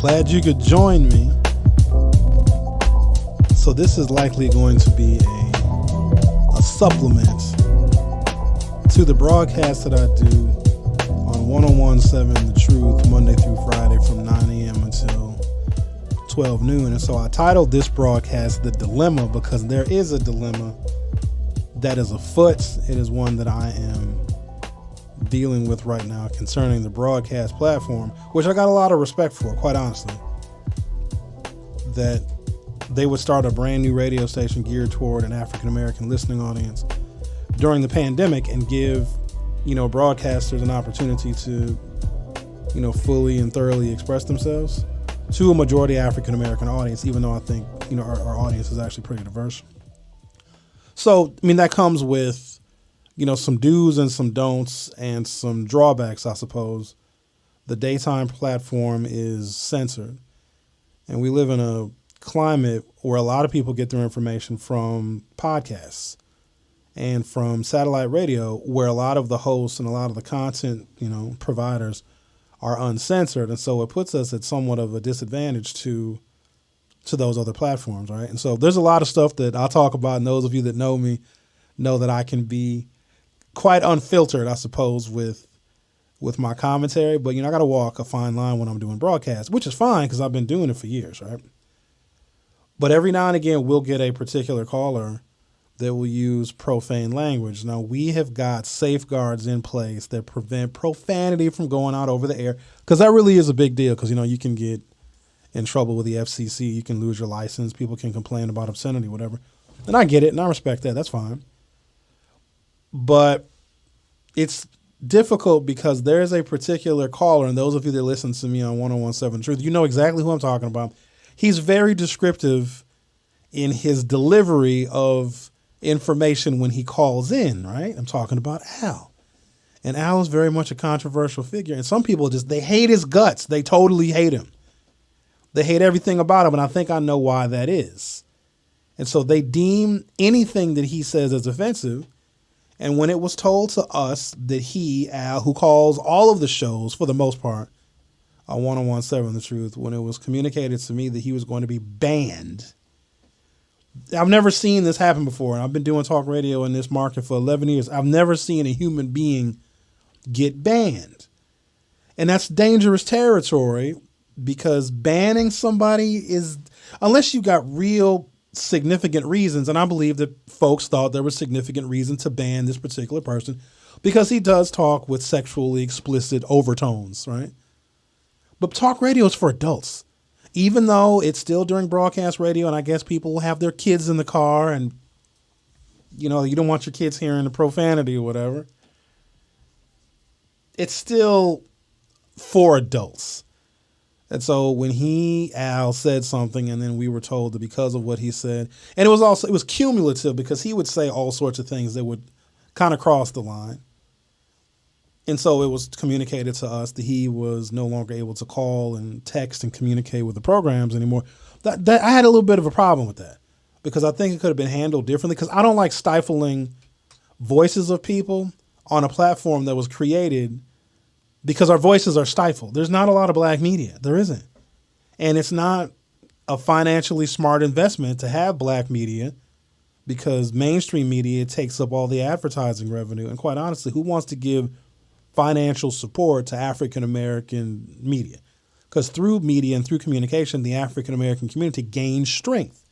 Glad you could join me. So this is likely going to be a supplement to the broadcast that I do on 101.7 The Truth Monday through Friday from 9 a.m. until 12 noon. And so I titled this broadcast The Dilemma because there is a dilemma that is afoot. It is one that I am dealing with right now concerning the broadcast platform, which I got a lot of respect for, quite honestly, that they would start a brand new radio station geared toward an African-American listening audience during the pandemic and give, broadcasters an opportunity to, fully and thoroughly express themselves to a majority African-American audience, even though I think, our audience is actually pretty diverse. So, that comes with, some do's and some don'ts and some drawbacks, I suppose. The daytime platform is censored. And we live in a climate where a lot of people get their information from podcasts and from satellite radio, where a lot of the hosts and a lot of the content, providers are uncensored. And so it puts us at somewhat of a disadvantage to those other platforms, right? And so there's a lot of stuff that I'll talk about, and those of you that know me know that I can be quite unfiltered, I suppose, with my commentary. But, I got to walk a fine line when I'm doing broadcasts, which is fine because I've been doing it for years, right? But every now and again, we'll get a particular caller that will use profane language. Now, we have got safeguards in place that prevent profanity from going out over the air, because that really is a big deal, because, you can get in trouble with the FCC. You can lose your license. People can complain about obscenity, whatever. And I get it, and I respect that. That's fine. But it's difficult because there's a particular caller, and those of you that listen to me on 101.7 Truth, you know exactly who I'm talking about. He's very descriptive in his delivery of information when he calls in, right? I'm talking about Al. And Al is very much a controversial figure. And some people they hate his guts. They totally hate him. They hate everything about him, and I think I know why that is. And so they deem anything that he says as offensive. And when it was told to us that he, Al, who calls all of the shows for the most part on 101.7 The Truth, when it was communicated to me that he was going to be banned, I've never seen this happen before. And I've been doing talk radio in this market for 11 years. I've never seen a human being get banned. And that's dangerous territory, because banning somebody is, unless you got real significant reasons, and I believe that folks thought there was significant reason to ban this particular person because he does talk with sexually explicit overtones, right? But talk radio is for adults, even though it's still during broadcast radio, and I guess people will have their kids in the car, and you don't want your kids hearing the profanity or whatever. It's still for adults. And so when Al said something, and then we were told that because of what he said, and it was cumulative, because he would say all sorts of things that would kind of cross the line. And so it was communicated to us that he was no longer able to call and text and communicate with the programs anymore. That I had a little bit of a problem with that, because I think it could have been handled differently, because I don't like stifling voices of people on a platform that was created because our voices are stifled. There's not a lot of black media. There isn't. And it's not a financially smart investment to have black media, because mainstream media takes up all the advertising revenue. And quite honestly, who wants to give financial support to African-American media? Because through media and through communication, the African-American community gains strength.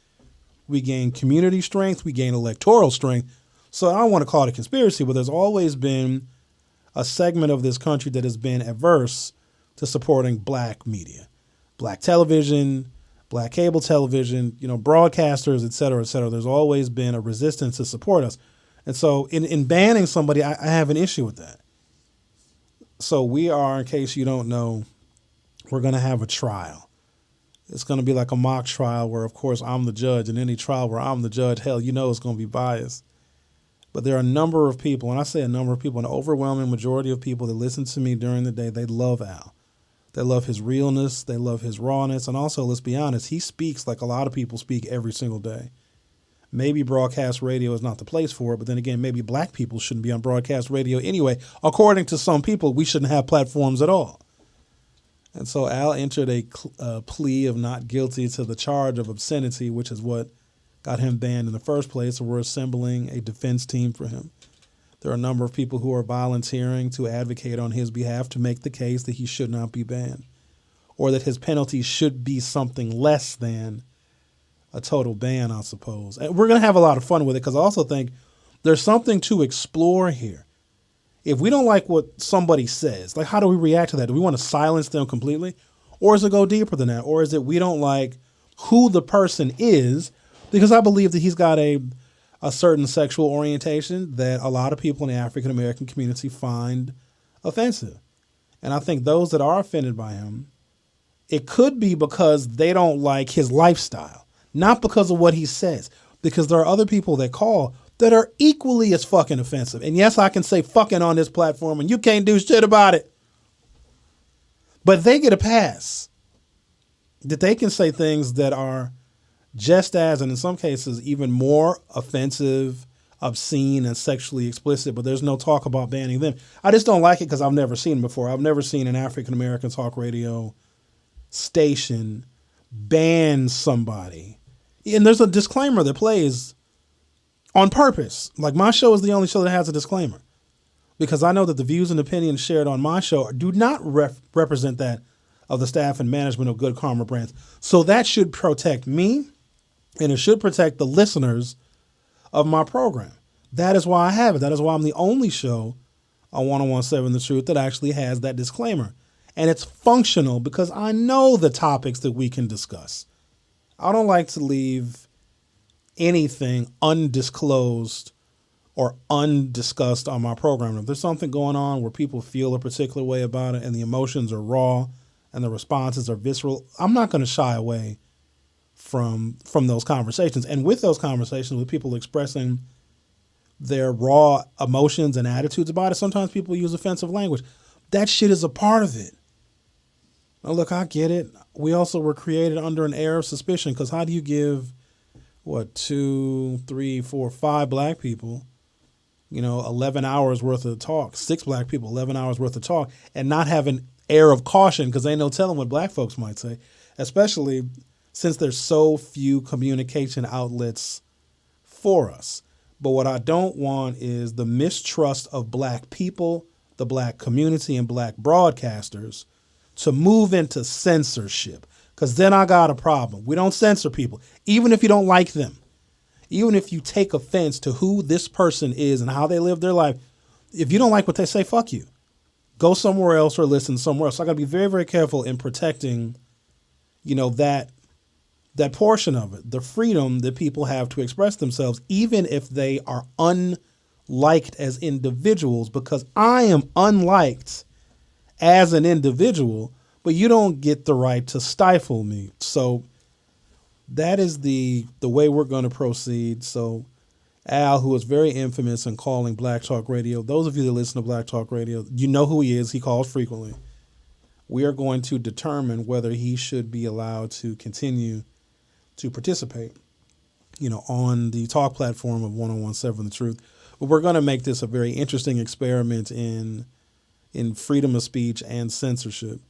We gain community strength. We gain electoral strength. So I don't want to call it a conspiracy, but there's always been a segment of this country that has been averse to supporting black media, black television, black cable television, broadcasters, et cetera, et cetera. There's always been a resistance to support us. And so in banning somebody, I have an issue with that. So we are, in case you don't know, we're going to have a trial. It's going to be like a mock trial where, of course, I'm the judge. And any trial where I'm the judge, hell, it's going to be biased. But there are a number of people, and I say a number of people, an overwhelming majority of people that listen to me during the day, they love Al. They love his realness. They love his rawness. And also, let's be honest, he speaks like a lot of people speak every single day. Maybe broadcast radio is not the place for it, but then again, maybe black people shouldn't be on broadcast radio anyway. According to some people, we shouldn't have platforms at all. And so Al entered a plea of not guilty to the charge of obscenity, which is what got him banned in the first place. So we're assembling a defense team for him. There are a number of people who are volunteering to advocate on his behalf to make the case that he should not be banned, or that his penalty should be something less than a total ban, I suppose. And we're going to have a lot of fun with it because I also think there's something to explore here. If we don't like what somebody says, like how do we react to that? Do we want to silence them completely? Or does it go deeper than that? Or is it we don't like who the person is because I believe that he's got a certain sexual orientation that a lot of people in the African American community find offensive. And I think those that are offended by him, it could be because they don't like his lifestyle, not because of what he says, because there are other people that call that are equally as fucking offensive. And yes, I can say fucking on this platform and you can't do shit about it. But they get a pass that they can say things that are just as, and in some cases, even more offensive, obscene, and sexually explicit, but there's no talk about banning them. I just don't like it because I've never seen it before. I've never seen an African-American talk radio station ban somebody. And there's a disclaimer that plays on purpose. Like my show is the only show that has a disclaimer because I know that the views and opinions shared on my show do not represent that of the staff and management of Good Karma Brands. So that should protect me. And it should protect the listeners of my program. That is why I have it. That is why I'm the only show on 1017 The Truth that actually has that disclaimer. And it's functional because I know the topics that we can discuss. I don't like to leave anything undisclosed or undiscussed on my program. If there's something going on where people feel a particular way about it and the emotions are raw and the responses are visceral, I'm not going to shy away from those conversations. And with those conversations, with people expressing their raw emotions and attitudes about it, sometimes people use offensive language. That shit is a part of it. Now, look, I get it. We also were created under an air of suspicion because how do you give, 2, 3, 4, 5 black people, 11 hours worth of talk, 6 black people, 11 hours worth of talk, and not have an air of caution because ain't no telling what black folks might say, especially since there's so few communication outlets for us. But what I don't want is the mistrust of black people, the black community, and black broadcasters to move into censorship, because then I got a problem. We don't censor people, even if you don't like them. Even if you take offense to who this person is and how they live their life, if you don't like what they say, fuck you. Go somewhere else or listen somewhere else. So I got to be very, very careful in protecting, that portion of it, the freedom that people have to express themselves, even if they are unliked as individuals, because I am unliked as an individual, but you don't get the right to stifle me. So that is the way we're going to proceed. So Al, who is very infamous in calling Black Talk Radio, those of you that listen to Black Talk Radio, you know who he is. He calls frequently. We are going to determine whether he should be allowed to continue to participate, on the talk platform of 1017 The Truth. But we're going to make this a very interesting experiment in freedom of speech and censorship.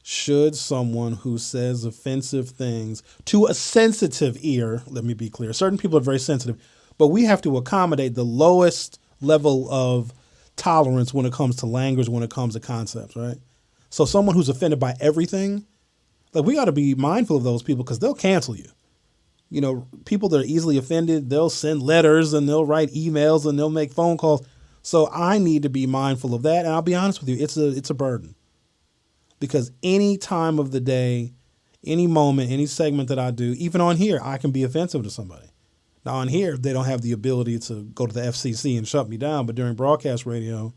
Should someone who says offensive things to a sensitive ear, let me be clear, certain people are very sensitive, but we have to accommodate the lowest level of tolerance when it comes to language, when it comes to concepts, right? So someone who's offended by everything, we got to be mindful of those people because they'll cancel you. People that are easily offended, they'll send letters and they'll write emails and they'll make phone calls. So I need to be mindful of that. And I'll be honest with you, it's a burden. Because any time of the day, any moment, any segment that I do, even on here, I can be offensive to somebody. Now on here, they don't have the ability to go to the FCC and shut me down. But during broadcast radio,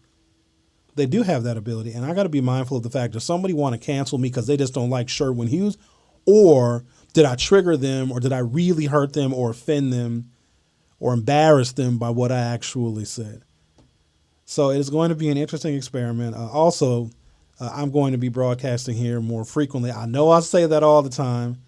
they do have that ability. And I got to be mindful of the fact that somebody want to cancel me because they just don't like Sherwin Hughes, or did I trigger them, or did I really hurt them or offend them or embarrass them by what I actually said? So it is going to be an interesting experiment. I'm going to be broadcasting here more frequently. I know I say that all the time,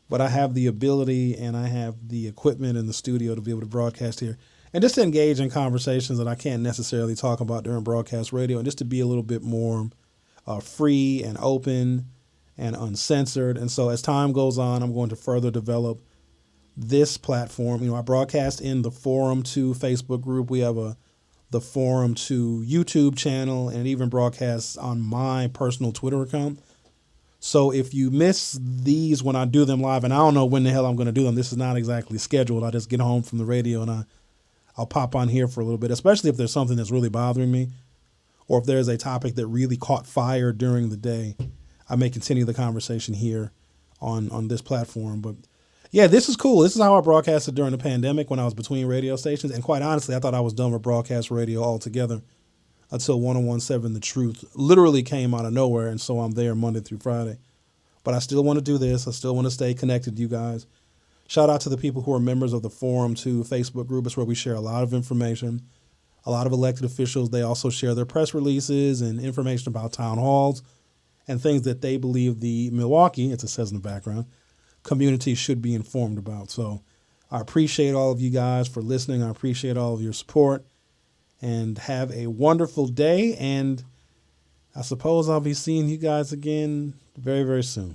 but I have the ability and I have the equipment in the studio to be able to broadcast here and just to engage in conversations that I can't necessarily talk about during broadcast radio, and just to be a little bit more free and open and uncensored. And so as time goes on, I'm going to further develop this platform. You know, I broadcast in the Forum 2 Facebook group. We have the Forum 2 YouTube channel, and even broadcasts on my personal Twitter account. So if you miss these when I do them live, and I don't know when the hell I'm going to do them, this is not exactly scheduled. I just get home from the radio and I'll pop on here for a little bit, especially if there's something that's really bothering me, or if there's a topic that really caught fire during the day. I may continue the conversation here on this platform. But yeah, this is cool. This is how I broadcasted during the pandemic when I was between radio stations. And quite honestly, I thought I was done with broadcast radio altogether until 1017 The Truth literally came out of nowhere. And so I'm there Monday through Friday. But I still want to do this. I still want to stay connected to you guys. Shout out to the people who are members of the Forum 2 Facebook group. It's where we share a lot of information. A lot of elected officials, they also share their press releases and information about town halls and things that they believe the Milwaukee, as it says in the background, community should be informed about. So I appreciate all of you guys for listening. I appreciate all of your support, and have a wonderful day. And I suppose I'll be seeing you guys again very, very soon.